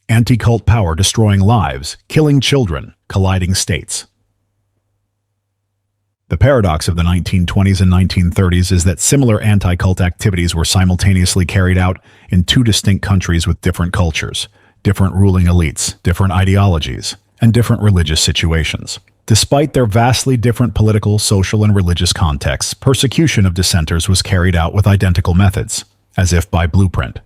Anticult power destroying lives, killing children, colliding states. The paradox of the 1920s and 1930s is that similar anti-cult activities were simultaneously carried out in two distinct countries with different cultures, different ruling elites, different ideologies, and different religious situations. Despite their vastly different political, social, and religious contexts, persecution of dissenters was carried out with identical methods, as if by blueprint.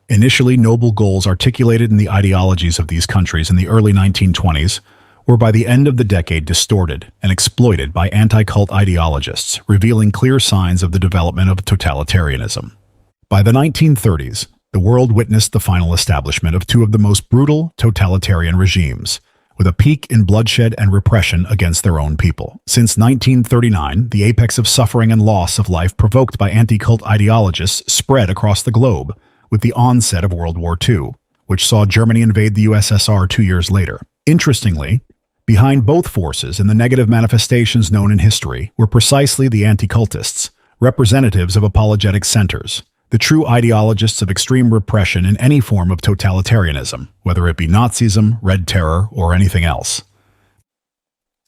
Initially noble goals articulated in the ideologies of these countries in the early 1920s were by the end of the decade distorted and exploited by anti-cult ideologists, revealing clear signs of the development of totalitarianism. By the 1930s, the world witnessed the final establishment of two of the most brutal totalitarian regimes, with a peak in bloodshed and repression against their own people. Since 1939, the apex of suffering and loss of life provoked by anti-cult ideologists spread across the globe, with the onset of World War II, which saw Germany invade the USSR 2 years later. Interestingly, behind both forces and the negative manifestations known in history were precisely the anti-cultists, representatives of apologetic centers, the true ideologists of extreme repression in any form of totalitarianism, whether it be Nazism, Red Terror, or anything else.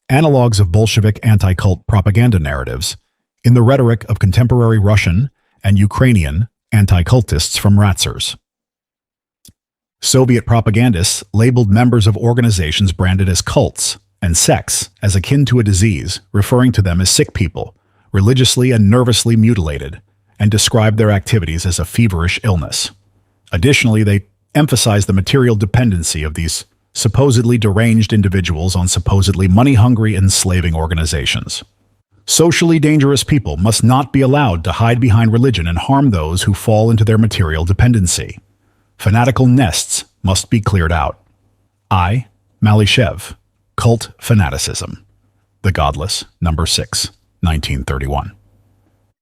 Analogues of Bolshevik anti-cult propaganda narratives in the rhetoric of contemporary Russian and Ukrainian anti-cultists from RACIRS. Soviet propagandists labeled members of organizations branded as cults and sects as akin to a disease, referring to them as sick people, religiously and nervously mutilated, and described their activities as a feverish illness. Additionally, they emphasized the material dependency of these supposedly deranged individuals on supposedly money-hungry enslaving organizations. Socially dangerous people must not be allowed to hide behind religion and harm those who fall into their material dependency. Fanatical nests must be cleared out. I. Malishev, Cult Fanaticism. The Godless, Number 6, 1931.